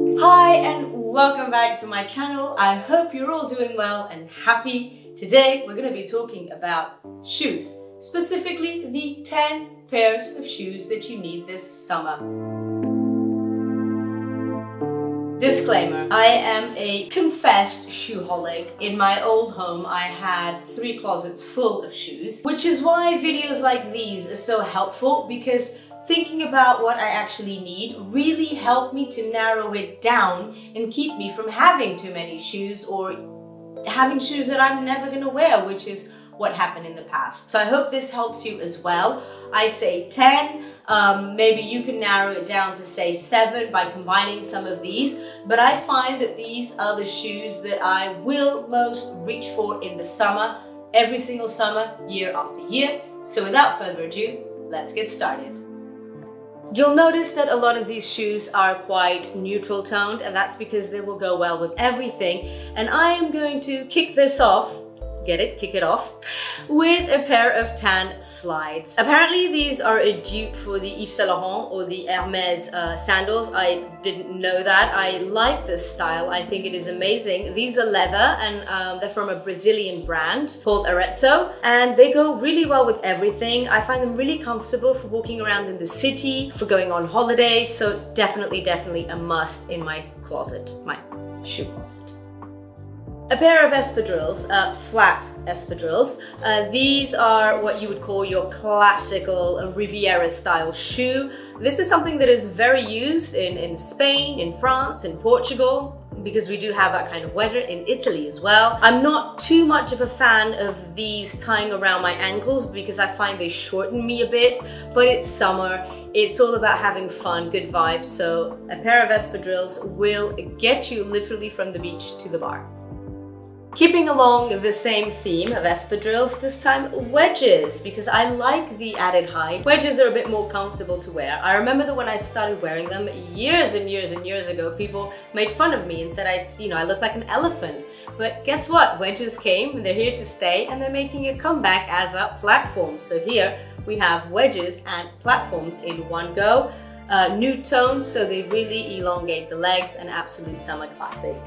Hi and welcome back to my channel. I hope you're all doing well and happy. Today we're going to be talking about shoes, specifically the 10 pairs of shoes that you need this summer. Disclaimer, I am a confessed shoeholic. In my old home I had 3 closets full of shoes, which is why videos like these are so helpful, because thinking about what I actually need really helped me to narrow it down and keep me from having too many shoes or having shoes that I'm never gonna wear, which is what happened in the past. So I hope this helps you as well. I say 10, maybe you can narrow it down to say 7 by combining some of these, but I find that these are the shoes that I will most reach for in the summer, every single summer, year after year. So without further ado, let's get started. You'll notice that a lot of these shoes are quite neutral toned, and that's because they will go well with everything. And I am going to kick this off, get it? Kick it off, with a pair of tan slides. Apparently these are a dupe for the Yves Saint Laurent or the Hermes sandals. I didn't know that. I like this style. I think it is amazing. These are leather and they're from a Brazilian brand called Arezzo, and they go really well with everything. I find them really comfortable for walking around in the city, for going on holiday, so definitely a must in my closet, my shoe closet. A pair of espadrilles, flat espadrilles. These are what you would call your classical Riviera style shoe. This is something that is very used in Spain, in France, in Portugal, because we do have that kind of weather, in Italy as well. I'm not too much of a fan of these tying around my ankles because I find they shorten me a bit, but it's summer. It's all about having fun, good vibes, so a pair of espadrilles will get you literally from the beach to the bar. Keeping along the same theme of espadrilles, this time wedges, because I like the added height. Wedges are a bit more comfortable to wear. I remember that when I started wearing them years and years ago, people made fun of me and said I look like an elephant. But guess what? Wedges came, they're here to stay, and they're making a comeback as a platform. So here we have wedges and platforms in one go. Nude tones, so they really elongate the legs, an absolute summer classic.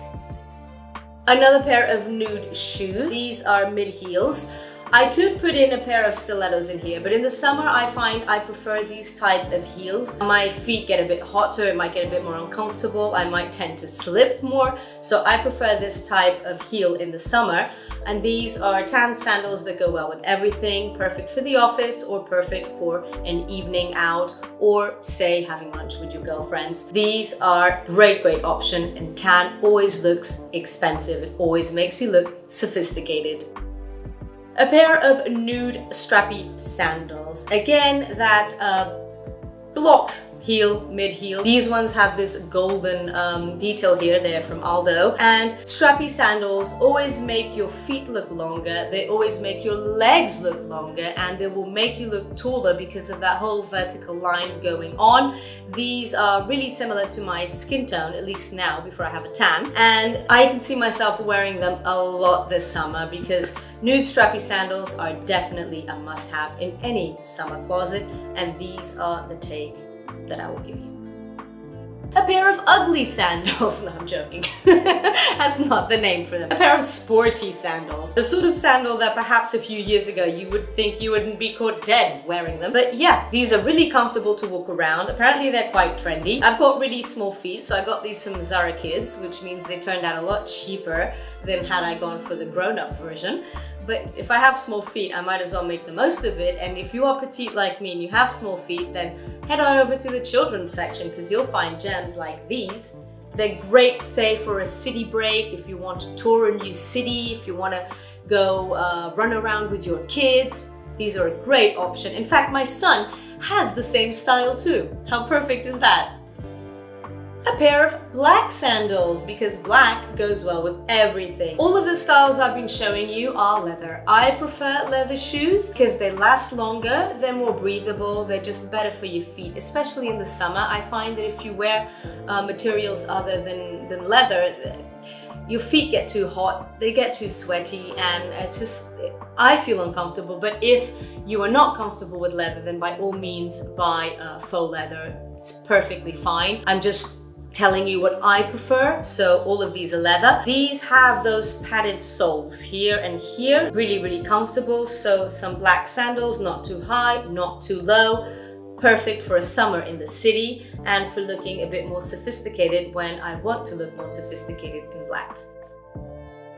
Another pair of nude shoes. These are mid-heels. I could put in a pair of stilettos in here, but in the summer I find I prefer these type of heels. My feet get a bit hotter, it might get a bit more uncomfortable, I might tend to slip more, so I prefer this type of heel in the summer. And these are tan sandals that go well with everything, perfect for the office or perfect for an evening out or say having lunch with your girlfriends. These are great option, and tan always looks expensive. It always makes you look sophisticated. A pair of nude strappy sandals. Again, that block heel, mid-heel. These ones have this golden detail here. They're from Aldo. And strappy sandals always make your feet look longer. They always make your legs look longer, and they will make you look taller because of that whole vertical line going on. These are really similar to my skin tone, at least now before I have a tan. And I can see myself wearing them a lot this summer because nude strappy sandals are definitely a must-have in any summer closet, and these are the take that I will give you. A pair of ugly sandals. No, I'm joking. That's not the name for them. A pair of sporty sandals. The sort of sandal that perhaps a few years ago you would think you wouldn't be caught dead wearing them. But yeah, these are really comfortable to walk around. Apparently they're quite trendy. I've got really small feet, so I got these from Zara Kids, which means they turned out a lot cheaper than had I gone for the grown-up version. But if I have small feet, I might as well make the most of it. And if you are petite like me and you have small feet, then head on over to the children's section, because you'll find gems like these. They're great, say, for a city break, if you want to tour a new city, if you want to go run around with your kids. These are a great option. In fact, my son has the same style too. How perfect is that? A pair of black sandals, because black goes well with everything. All of the styles I've been showing you are leather. I prefer leather shoes because they last longer, they're more breathable, they're just better for your feet, especially in the summer. I find that if you wear materials other than leather, your feet get too hot, they get too sweaty, and it's just, I feel uncomfortable. But if you are not comfortable with leather, then by all means buy faux leather. It's perfectly fine. I'm just telling you what I prefer. So all of these are leather. These have those padded soles here and here, really, really comfortable. So some black sandals, not too high, not too low. Perfect for a summer in the city and for looking a bit more sophisticated when I want to look more sophisticated in black.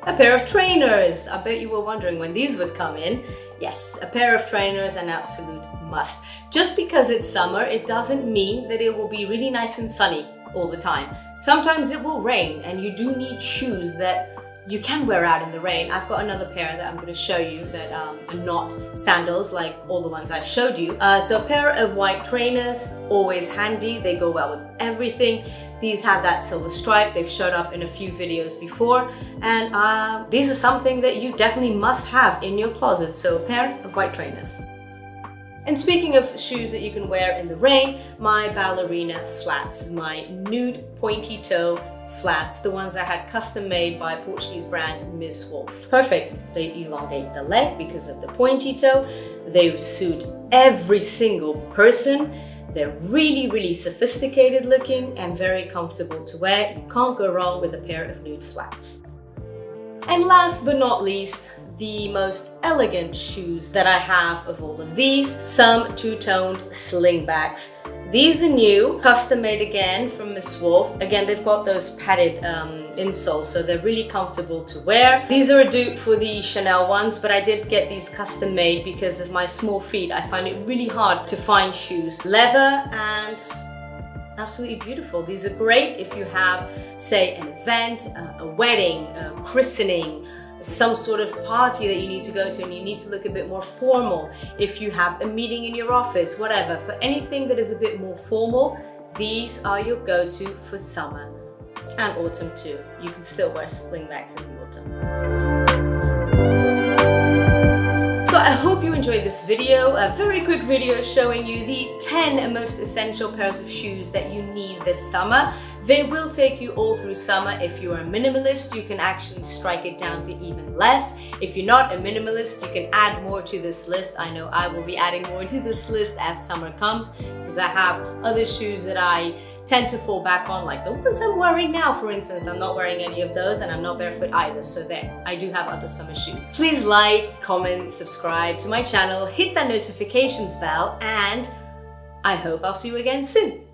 A pair of trainers. I bet you were wondering when these would come in. Yes, a pair of trainers, an absolute must. Just because it's summer, it doesn't mean that it will be really nice and sunny all the time. Sometimes it will rain and you do need shoes that you can wear out in the rain. I've got another pair that I'm going to show you that are not sandals like all the ones I've showed you. So a pair of white trainers, always handy. They go well with everything. These have that silver stripe. They've showed up in a few videos before. And these are something that you definitely must have in your closet. So a pair of white trainers. And speaking of shoes that you can wear in the rain, my Ballerina flats, my nude pointy toe flats, the ones I had custom made by Portuguese brand Miss Wolf. Perfect. They elongate the leg because of the pointy toe. They suit every single person. They're really, really sophisticated looking and very comfortable to wear. You can't go wrong with a pair of nude flats. And last but not least, the most elegant shoes that I have of all of these, some two-toned slingbacks. These are new, custom made again from Miss Wolf. Again, they've got those padded insoles, so they're really comfortable to wear. These are a dupe for the Chanel ones, but I did get these custom made because of my small feet. I find it really hard to find shoes. Leather and absolutely beautiful. These are great if you have, say, an event, a wedding, a christening, some sort of party that you need to go to and you need to look a bit more formal. If you have a meeting in your office, whatever. For anything that is a bit more formal, these are your go-to for summer and autumn too. You can still wear slingbacks in the autumn. So I hope you enjoyed this video, a very quick video showing you the 10 most essential pairs of shoes that you need this summer. They will take you all through summer. If you're a minimalist, you can actually strike it down to even less. If you're not a minimalist, you can add more to this list. I know I will be adding more to this list as summer comes because I have other shoes that I tend to fall back on, like the ones I'm wearing now, for instance. I'm not wearing any of those and I'm not barefoot either, so there, I do have other summer shoes. Please like, comment, subscribe to my channel, hit that notifications bell, and I hope I'll see you again soon.